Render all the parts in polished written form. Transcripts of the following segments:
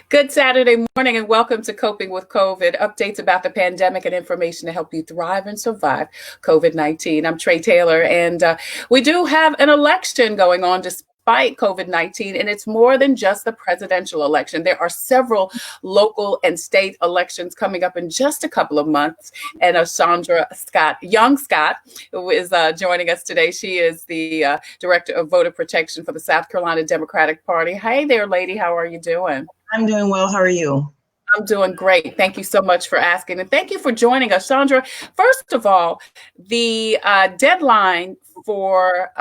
Good Saturday morning and welcome to Coping with COVID, updates about the pandemic and information to help you thrive and survive COVID-19. I'm Tre Tailor, and we do have an election going on despite COVID-19, and it's more than just the presidential election. There are several local and state elections coming up in just a couple of months, and Shaundra Young Scott, who is joining us today. She is the Director of Voter Protection for the South Carolina Democratic Party. Hey there, lady. How are you doing? I'm doing well. How are you? I'm doing great. Thank you so much for asking. And thank you for joining us. Shaundra, first of all, the deadline for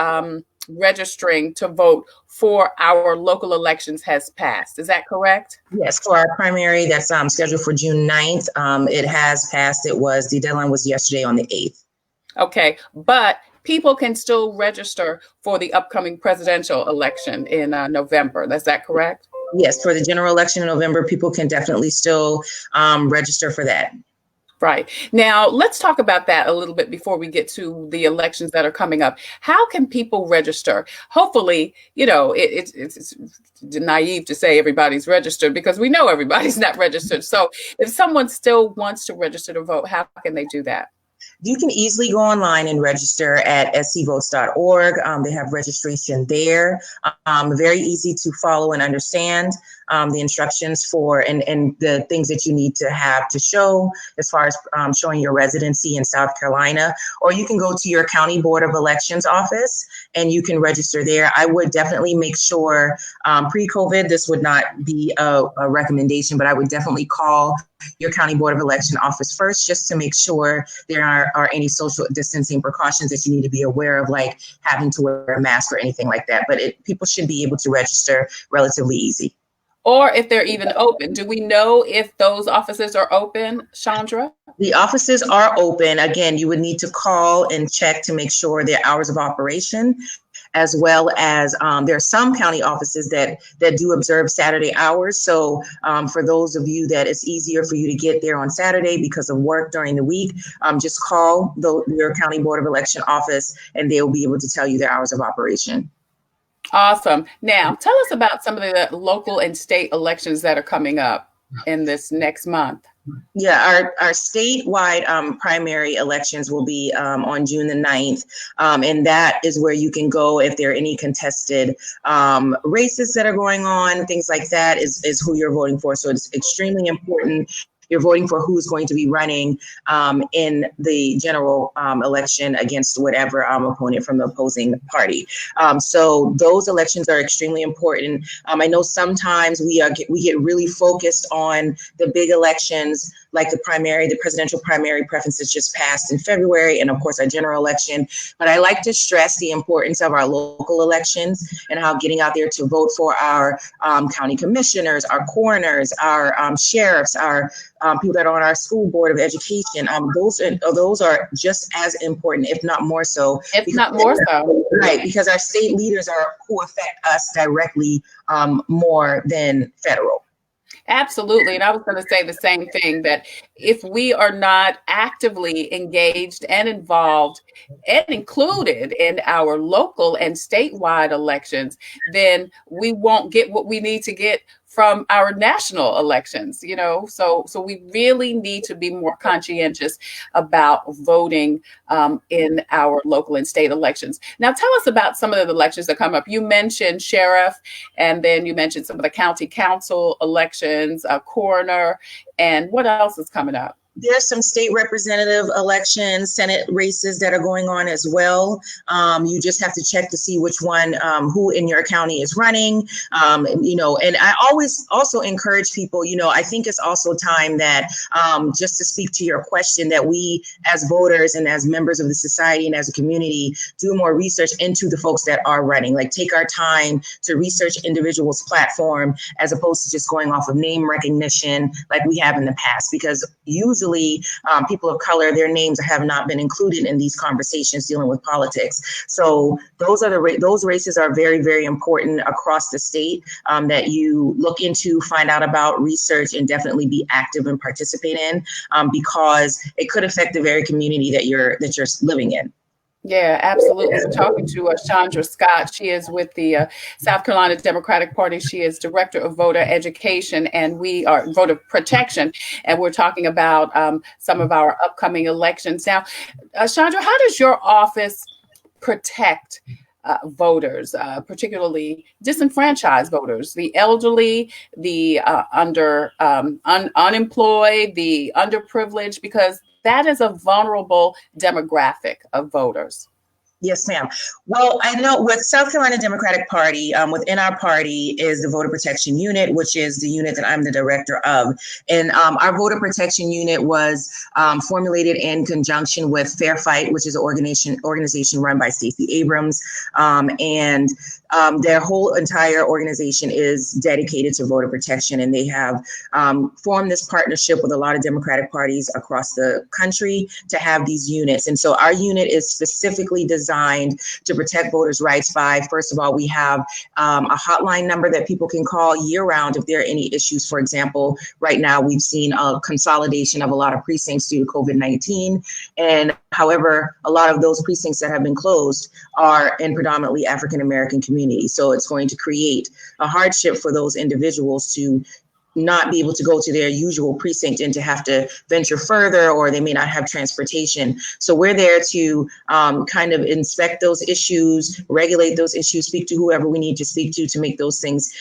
registering to vote for our local elections has passed. Is that correct? Yes, for our primary that's scheduled for June 9th. It has passed. The deadline was yesterday on the 8th. Okay, but people can still register for the upcoming presidential election in November. Is that correct? Yes, for the general election in November, people can definitely still register for that. Right. Now, let's talk about that a little bit before we get to the elections that are coming up. How can people register? Hopefully, it's naive to say everybody's registered because we know everybody's not registered. So if someone still wants to register to vote, how can they do that? You can easily go online and register at scvotes.org. They have registration there. Very easy to follow and understand the instructions for and the things that you need to have to show as far as showing your residency in South Carolina. Or you can go to your County Board of Elections office and you can register there. I would definitely make sure pre-COVID, this would not be a recommendation, but I would definitely call your County Board of Election office first, just to make sure there are any social distancing precautions that you need to be aware of, like having to wear a mask or anything like that. But people should be able to register relatively easy. Or if they're even open. Do we know if those offices are open, Shaundra? The offices are open. Again, you would need to call and check to make sure their hours of operation, as well as there are some county offices that do observe Saturday hours. So for those of you that it's easier for you to get there on Saturday because of work during the week, just call your County Board of Election office and they'll be able to tell you their hours of operation. Awesome. Now, tell us about some of the local and state elections that are coming up in this next month. Yeah, our statewide primary elections will be on June the 9th. And that is where you can go if there are any contested races that are going on, things like that is who you're voting for. So it's extremely important. You're voting for who's going to be running in the general election against whatever opponent from the opposing party. So those elections are extremely important. I know sometimes we get really focused on the big elections, like the presidential primary preferences just passed in February, and of course our general election. But I like to stress the importance of our local elections and how getting out there to vote for our county commissioners, our coroners, our sheriffs, our people that are on our school board of education. Those are just as important, if not more so. Right, because our state leaders are who affect us directly more than federal. Absolutely. And I was going to say the same thing, that if we are not actively engaged and involved and included in our local and statewide elections, then we won't get what we need to get from our national elections, so we really need to be more conscientious about voting in our local and state elections. Now, tell us about some of the elections that come up. You mentioned sheriff, and then you mentioned some of the county council elections, coroner, and what else is coming up? There's some state representative elections, Senate races that are going on as well. You just have to check to see which one, who in your county is running, and I always also encourage people, I think it's also time that just to speak to your question, that we as voters and as members of the society and as a community do more research into the folks that are running, like take our time to research individuals' platform as opposed to just going off of name recognition like we have in the past, because usually people of color, their names have not been included in these conversations dealing with politics. So those races are very, very important across the state that you look into, find out about, research, and definitely be active and participate in because it could affect the very community that you're living in. Yeah, absolutely. We're talking to Shaundra Scott. She is with the South Carolina Democratic Party. She is Director of Voter Education, and we are Voter Protection. And we're talking about some of our upcoming elections. Now, Shaundra, how does your office protect voters, particularly disenfranchised voters, the elderly, the unemployed, the underprivileged, because that is a vulnerable demographic of voters. Yes, ma'am. Well, I know with South Carolina Democratic Party, within our party is the Voter Protection Unit, which is the unit that I'm the director of. And our Voter Protection Unit was formulated in conjunction with Fair Fight, which is an organization run by Stacey Abrams. And their whole entire organization is dedicated to voter protection. And they have formed this partnership with a lot of Democratic parties across the country to have these units. And so our unit is specifically designed to protect voters' rights by, first of all, we have a hotline number that people can call year round if there are any issues. For example, right now we've seen a consolidation of a lot of precincts due to COVID-19. And however, a lot of those precincts that have been closed are in predominantly African-American communities. So it's going to create a hardship for those individuals to not be able to go to their usual precinct and to have to venture further, or they may not have transportation. So we're there to kind of inspect those issues, regulate those issues, speak to whoever we need to speak to make those things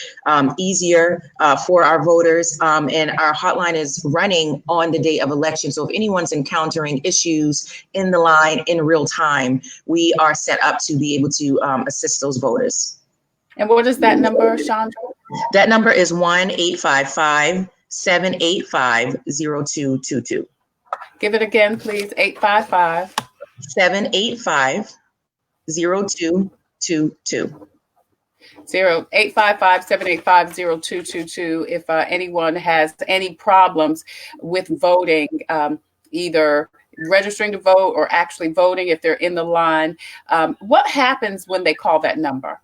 easier for our voters. And our hotline is running on the day of election. So if anyone's encountering issues in the line in real time, we are set up to be able to assist those voters. And what is that number, Shaundra? That number is 1-855-785-0222. Give it again, please. 855 785-0222. 855-785-0222. If anyone has any problems with voting, either registering to vote or actually voting, if they're in the line, what happens when they call that number?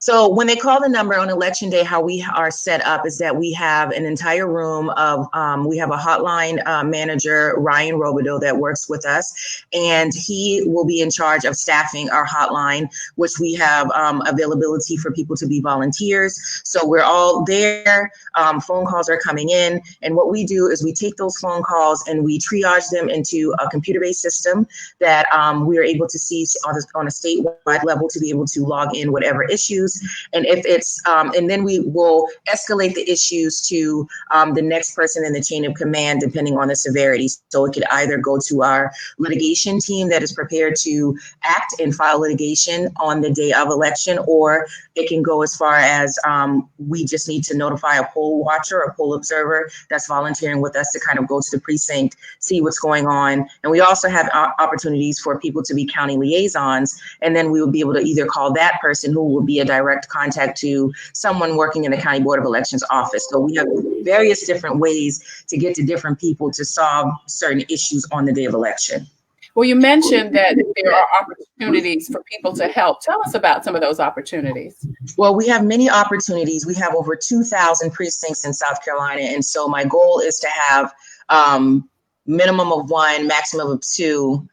So when they call the number on election day, how we are set up is that we have an entire room of, we have a hotline manager, Ryan Robideau, that works with us, and he will be in charge of staffing our hotline, which we have availability for people to be volunteers. So we're all there. Phone calls are coming in. And what we do is we take those phone calls and we triage them into a computer-based system that we are able to see on a statewide level to be able to log in whatever issues. And if it's, and then we will escalate the issues to the next person in the chain of command, depending on the severity. So it could either go to our litigation team that is prepared to act and file litigation on the day of election, or it can go as far as we just need to notify a poll watcher, a poll observer that's volunteering with us to kind of go to the precinct, see what's going on. And we also have opportunities for people to be county liaisons, and then we will be able to either call that person who will be a direct contact to someone working in the County Board of Elections office. So we have various different ways to get to different people to solve certain issues on the day of election. Well, you mentioned that there are opportunities for people to help. Tell us about some of those opportunities. Well, we have many opportunities. We have over 2,000 precincts in South Carolina. And so my goal is to have minimum of one, maximum of two.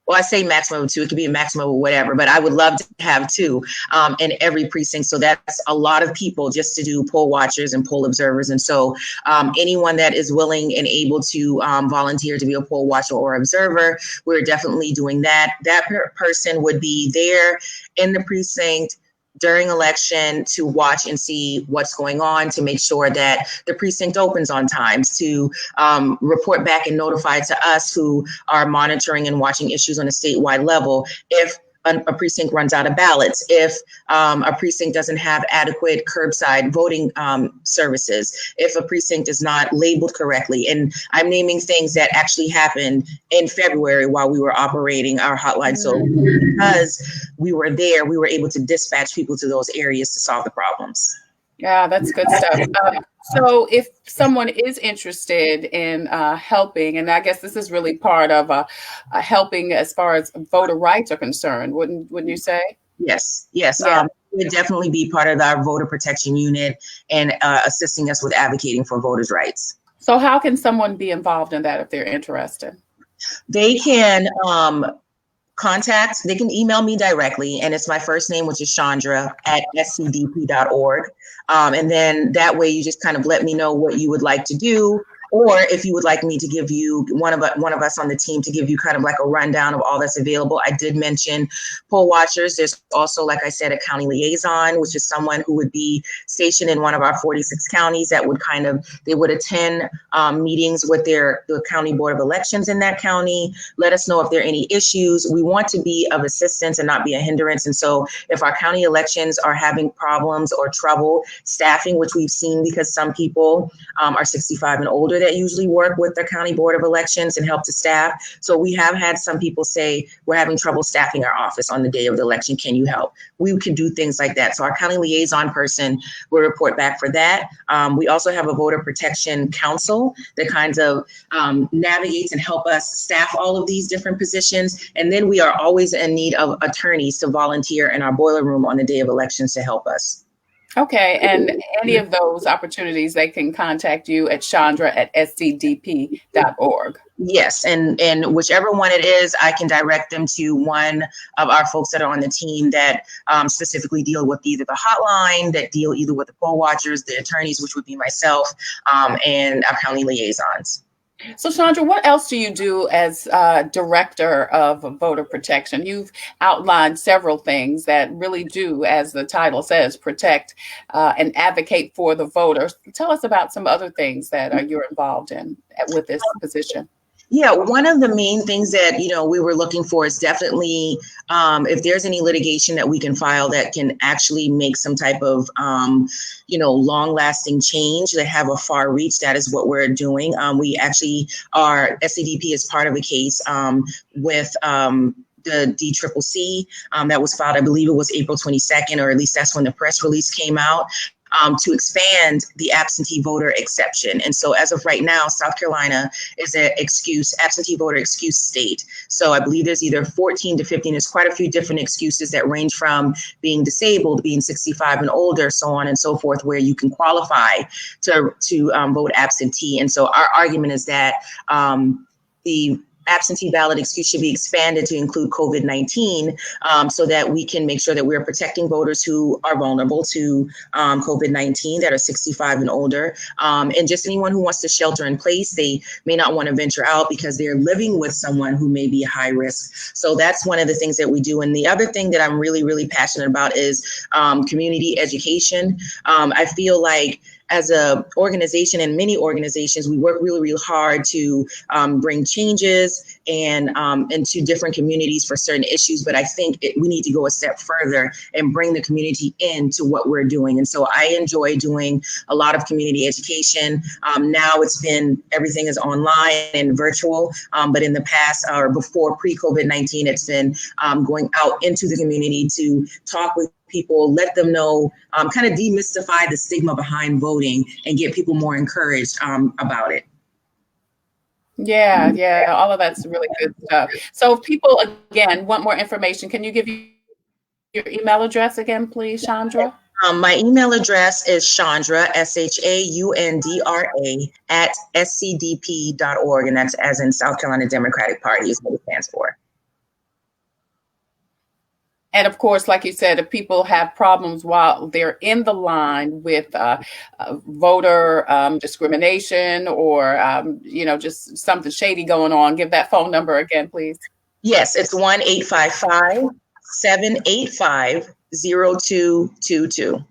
Well, I say maximum of two, it could be a maximum of whatever, but I would love to have two in every precinct. So that's a lot of people just to do poll watchers and poll observers. And so anyone that is willing and able to volunteer to be a poll watcher or observer, we're definitely doing that. That person would be there in the precinct during election to watch and see what's going on, to make sure that the precinct opens on time, to report back and notify to us who are monitoring and watching issues on a statewide level if a precinct runs out of ballots, if a precinct doesn't have adequate curbside voting services, if a precinct is not labeled correctly. And I'm naming things that actually happened in February while we were operating our hotline. So because we were there, we were able to dispatch people to those areas to solve the problems. Yeah, that's good stuff. So if someone is interested in helping, and I guess this is really part of helping as far as voter rights are concerned, wouldn't you say? Yes. Yeah. It would definitely be part of our voter protection unit and assisting us with advocating for voters' rights. So how can someone be involved in that if they're interested? They can contact, they can email me directly, and it's my first name, which is Shaundra at scdp.org. And then that way you just kind of let me know what you would like to do. Or if you would like me to give you one of us on the team to give you kind of like a rundown of all that's available. I did mention poll watchers. There's also, like I said, a county liaison, which is someone who would be stationed in one of our 46 counties that would they would attend meetings with the county board of elections in that county. Let us know if there are any issues. We want to be of assistance and not be a hindrance. And so if our county elections are having problems or trouble staffing, which we've seen because some people are 65 and older that usually work with the county board of elections and help to staff. So we have had some people say, we're having trouble staffing our office on the day of the election. Can you help? We can do things like that. So our county liaison person will report back for that. We also have a voter protection council that kind of navigates and help us staff all of these different positions. And then we are always in need of attorneys to volunteer in our boiler room on the day of elections to help us. Okay, and any of those opportunities, they can contact you at Shaundra at scdp.org. Yes, and whichever one it is, I can direct them to one of our folks that are on the team that specifically deal with either the hotline, that deal either with the poll watchers, the attorneys, which would be myself, and our county liaisons. So, Shaundra, what else do you do as director of voter protection? You've outlined several things that really do, as the title says, protect and advocate for the voters. Tell us about some other things that you're involved in with this position. Yeah, one of the main things that, we were looking for is definitely if there's any litigation that we can file that can actually make some type of, long lasting change that have a far reach. That is what we're doing. We actually SCDP is part of a case with the DCCC that was filed, I believe it was April 22nd, or at least that's when the press release came out. To expand the absentee voter exception. And so as of right now, South Carolina is an absentee voter excuse state. So I believe there's either 14 to 15, there's quite a few different excuses that range from being disabled, being 65 and older, so on and so forth, where you can qualify to vote absentee. And so our argument is that the absentee ballot excuse should be expanded to include COVID-19 so that we can make sure that we're protecting voters who are vulnerable to COVID-19 that are 65 and older. And just anyone who wants to shelter in place, they may not want to venture out because they're living with someone who may be high risk. So that's one of the things that we do. And the other thing that I'm really, really passionate about is community education. I feel like as an organization and many organizations, we work really, really hard to bring changes and into different communities for certain issues. But I think we need to go a step further and bring the community into what we're doing. And so I enjoy doing a lot of community education. Now everything is online and virtual. But in the past or before pre-COVID-19, it's been going out into the community to talk with people, let them know, kind of demystify the stigma behind voting and get people more encouraged about it. Yeah, all of that's really good stuff. So if people, again, want more information, can you give your email address again, please, Shaundra? My email address is Shaundra, SHAUNDRA, at scdp.org, and that's as in South Carolina Democratic Party is what it stands for. And of course, like you said, if people have problems while they're in the line with voter discrimination or, just something shady going on, give that phone number again, please. Yes, it's 1-855-785-0222.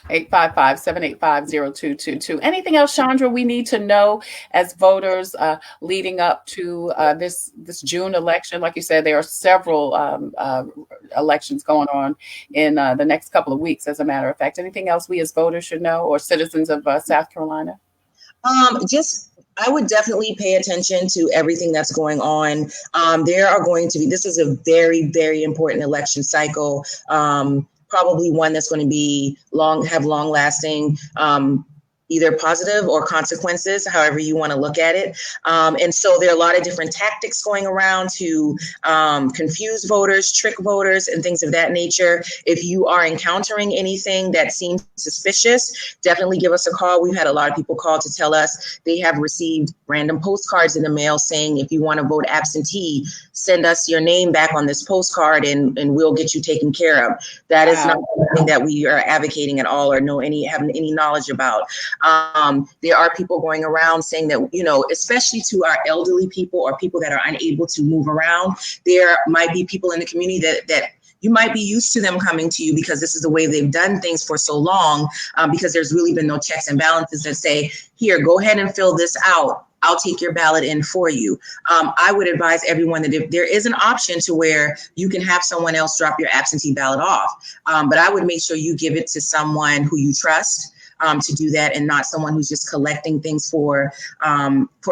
855-785-0222. Anything else, Shaundra, we need to know as voters leading up to this June election? Like you said, there are several elections going on in the next couple of weeks, as a matter of fact. Anything else we as voters should know, or citizens of South Carolina? I would definitely pay attention to everything that's going on. This is a very, very important election cycle. Probably one that's going to be long lasting, either positive or consequences, however you want to look at it. And so there are a lot of different tactics going around to confuse voters, trick voters, and things of that nature. If you are encountering anything that seems suspicious, definitely give us a call. We've had a lot of people call to tell us they have received random postcards in the mail saying, if you want to vote absentee, send us your name back on this postcard and we'll get you taken care of. That is not something that we are advocating at all or have any knowledge about. There are people going around saying that, especially to our elderly people or people that are unable to move around, there might be people in the community that you might be used to them coming to you because this is the way they've done things for so long, because there's really been no checks and balances that say, here, go ahead and fill this out. I'll take your ballot in for you. I would advise everyone that if there is an option to where you can have someone else drop your absentee ballot off, but I would make sure you give it to someone who you trust to do that, and not someone who's just collecting things for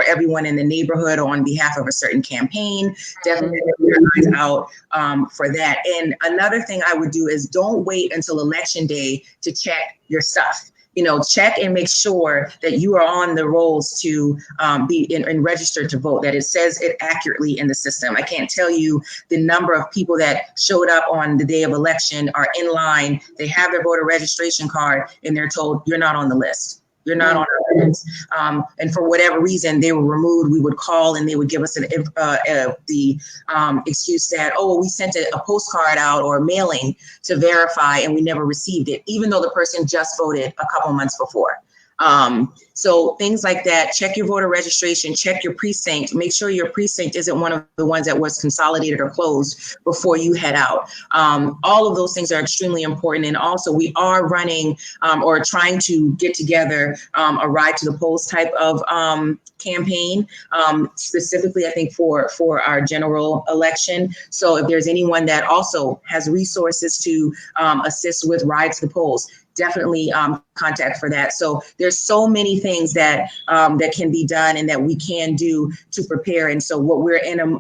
everyone in the neighborhood or on behalf of a certain campaign. Definitely keep your eyes out for that. And another thing I would do is don't wait until election day to check your stuff. Check and make sure that you are on the rolls to be and registered to vote, that it says it accurately in the system. I can't tell you the number of people that showed up on the day of election, are in line, they have their voter registration card, and they're told, you're not on the list. You're not on our list. And for whatever reason, they were removed. We would call and they would give us the excuse that, we sent a postcard out or a mailing to verify and we never received it, even though the person just voted a couple months before. So things like that, check your voter registration, check your precinct, make sure your precinct isn't one of the ones that was consolidated or closed before you head out. All of those things are extremely important. And also we are running or trying to get together a ride to the polls type of campaign, specifically, I think for our general election. So if there's anyone that also has resources to assist with rides to the polls, definitely contact for that. So there's so many things that that can be done and that we can do to prepare. And so what we're in,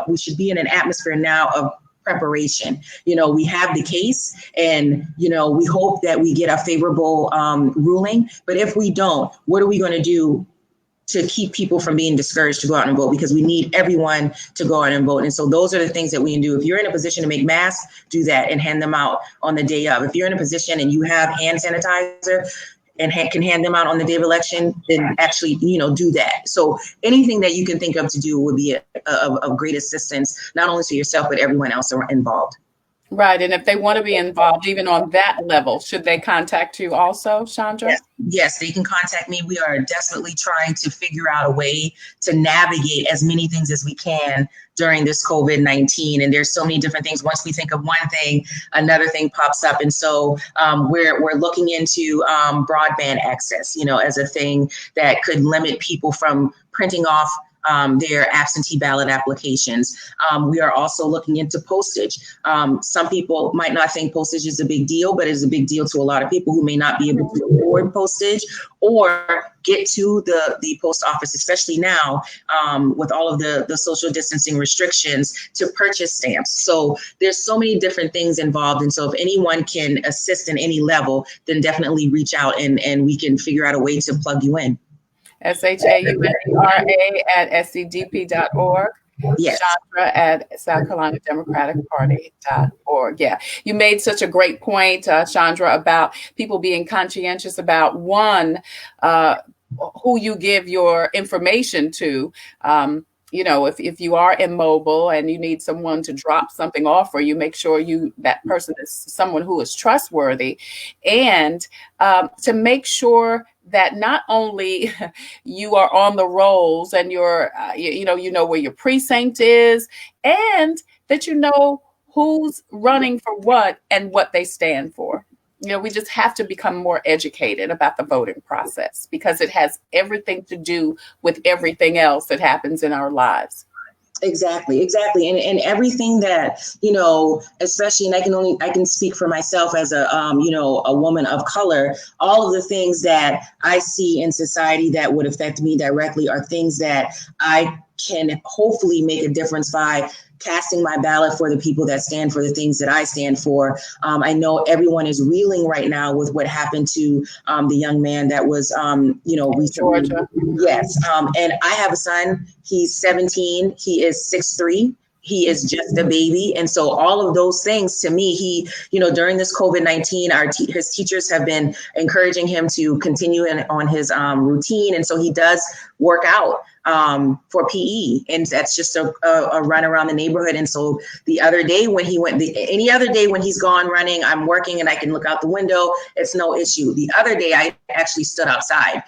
we should be in an atmosphere now of preparation. We have the case and, we hope that we get a favorable ruling. But if we don't, what are we going to do to keep people from being discouraged to go out and vote? Because we need everyone to go out and vote. And so those are the things that we can do. If you're in a position to make masks, do that and hand them out on the day of. If you're in a position and you have hand sanitizer and can hand them out on the day of election, then actually, do that. So anything that you can think of to do would be of great assistance, not only to yourself, but everyone else involved. Right. And if they want to be involved, even on that level, should they contact you also, Shaundra? Yes, they can contact me. We are desperately trying to figure out a way to navigate as many things as we can during this COVID-19. And there's so many different things. Once we think of one thing, another thing pops up. And so we're looking into broadband access, as a thing that could limit people from printing off their absentee ballot applications. We are also looking into postage. Some people might not think postage is a big deal, but it's a big deal to a lot of people who may not be able to afford postage or get to the post office, especially now with all of the social distancing restrictions, to purchase stamps. So there's so many different things involved. And so if anyone can assist in any level, then definitely reach out and we can figure out a way to plug you in. SHAUNDRA at SCDP.org. Yes. Shaundra at South Carolina Democratic Party.org. Yeah, you made such a great point, Shaundra, about people being conscientious about who you give your information to. If you are immobile and you need someone to drop something off for you, make sure that person is someone who is trustworthy, and to make sure that not only you are on the rolls and you're, you know where your precinct is, and that you know who's running for what and what they stand for. We just have to become more educated about the voting process because it has everything to do with everything else that happens in our lives. Exactly. And everything that, especially, and I can speak for myself as a woman of color, all of the things that I see in society that would affect me directly are things that I can hopefully make a difference by casting my ballot for the people that stand for the things that I stand for. I know everyone is reeling right now with what happened to the young man that was, recently. Georgia. Yes. And I have a son. He's 17. He is 6'3". He is just a baby. And so all of those things to me, during this COVID-19, his teachers have been encouraging him to continue on his routine. And so he does work out for PE. And that's just a run around the neighborhood. And so the other day when any other day when he's gone running, I'm working and I can look out the window. It's no issue. The other day I actually stood outside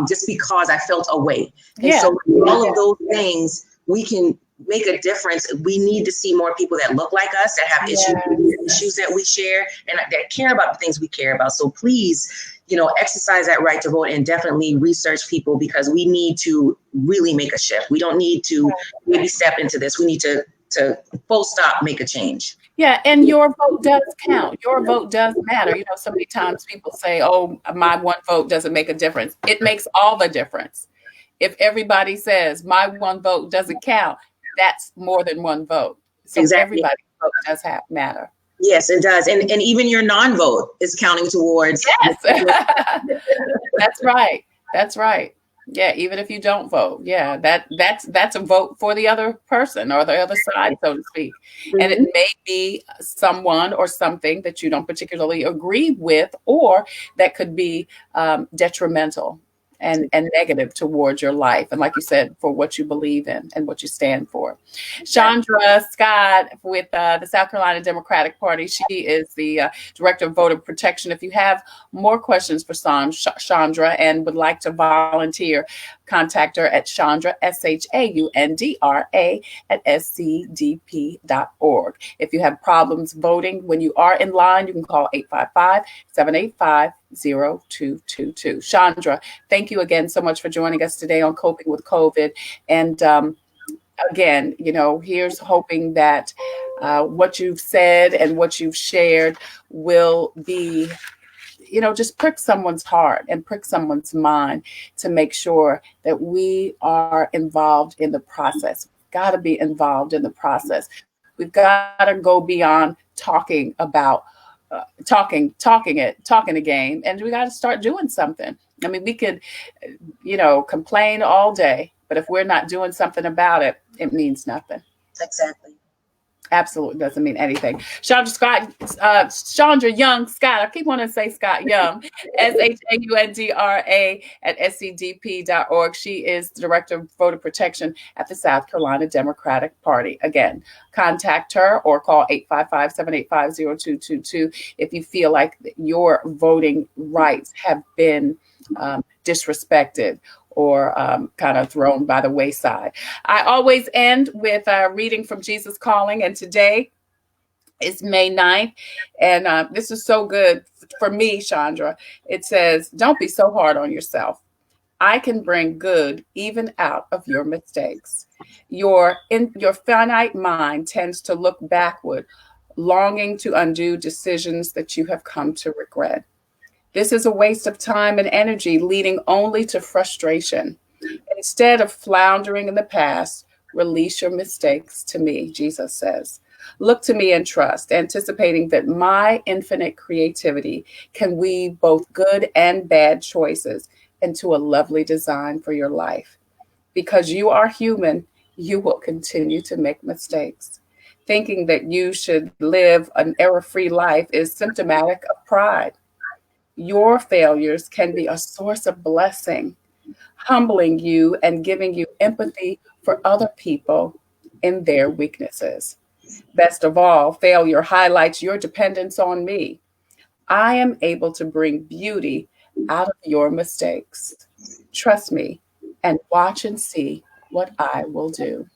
just because I felt away. And so all of those things, we can make a difference. We need to see more people that look like us, that have issues that we share, and that care about the things we care about. So please, exercise that right to vote and definitely research people, because we need to really make a shift. We don't need to maybe step into this. We need to full stop, make a change. Yeah, and your vote does count. Your vote does matter. So many times people say, oh, my one vote doesn't make a difference. It makes all the difference. If everybody says my one vote doesn't count, that's more than one vote. So everybody's vote does matter. Yes, it does. And even your non-vote is counting towards. Yes. That's right. That's right. Yeah, even if you don't vote. Yeah, that's a vote for the other person or the other side, so to speak. Mm-hmm. And it may be someone or something that you don't particularly agree with, or that could be detrimental and negative towards your life. And like you said, for what you believe in and what you stand for. Shaundra Scott with the South Carolina Democratic Party. She is the Director of Voter Protection. If you have more questions for Shaundra and would like to volunteer, contact her at Shaundra, SHAUNDRA at SCDP.org. If you have problems voting when you are in line, you can call 855-785-0222. Shaundra, thank you again so much for joining us today on Coping with COVID. And again, here's hoping that what you've said and what you've shared will be, just prick someone's heart and prick someone's mind to make sure that we are involved in the process. We've got to be involved in the process. We've got to go beyond talking about talking the game, and we got to start doing something. I mean, we could, complain all day, but if we're not doing something about it, it means nothing. Exactly. Absolutely doesn't mean anything. Shaundra Young Scott. I keep wanting to say Scott Young. SHAUNDRA at SCDP.org. She is the Director of Voter Protection at the South Carolina Democratic Party. Again, contact her or call 855-785-0222 if you feel like your voting rights have been disrespected or kind of thrown by the wayside. I always end with reading from Jesus Calling, and today is May 9th, and this is so good for me, Shaundra. It says, don't be so hard on yourself. I can bring good even out of your mistakes. Your finite mind tends to look backward, longing to undo decisions that you have come to regret. This is a waste of time and energy, leading only to frustration. Instead of floundering in the past, release your mistakes to me, Jesus says. Look to me and trust, anticipating that my infinite creativity can weave both good and bad choices into a lovely design for your life. Because you are human, you will continue to make mistakes. Thinking that you should live an error-free life is symptomatic of pride. Your failures can be a source of blessing, humbling you and giving you empathy for other people in their weaknesses. Best of all, failure highlights your dependence on me. I am able to bring beauty out of your mistakes. Trust me and watch and see what I will do.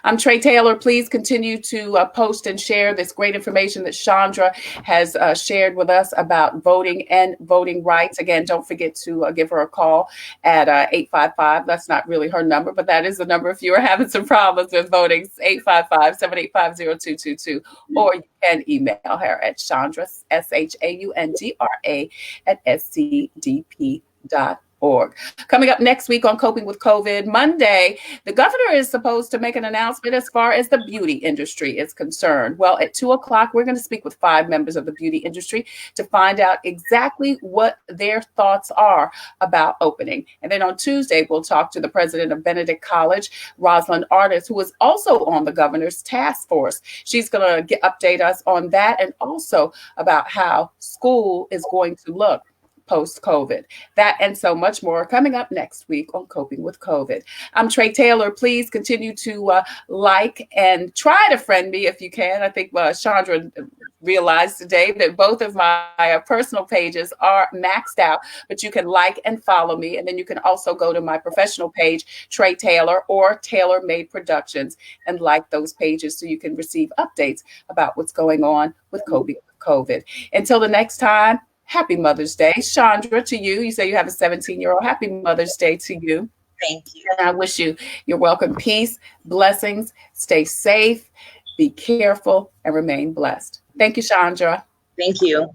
I'm Tre Tailor. Please continue to post and share this great information that Shaundra has shared with us about voting and voting rights. Again, don't forget to give her a call at 855. That's not really her number, but that is the number if you are having some problems with voting, 855-785-0222. Or you can email her at Shaundra, SHAUNDRA at SCDP.org. Org. Coming up next week on Coping with COVID, Monday, the governor is supposed to make an announcement as far as the beauty industry is concerned. Well, at 2 o'clock, we're going to speak with 5 members of the beauty industry to find out exactly what their thoughts are about opening. And then on Tuesday, we'll talk to the president of Benedict College, Rosalind Artis, who is also on the governor's task force. She's going to update us on that and also about how school is going to look post-COVID. That and so much more coming up next week on Coping with COVID. I'm Tre Tailor. Please continue to like and try to friend me if you can. I think Shaundra realized today that both of my personal pages are maxed out, but you can like and follow me. And then you can also go to my professional page, Tre Tailor or Tailor Made Productions, and like those pages so you can receive updates about what's going on with Coping with COVID. Until the next time, happy Mother's Day. Shaundra, to you. You say you have a 17-year-old. Happy Mother's Day to you. Thank you. And I wish you're welcome. Peace, blessings, stay safe, be careful, and remain blessed. Thank you, Shaundra. Thank you.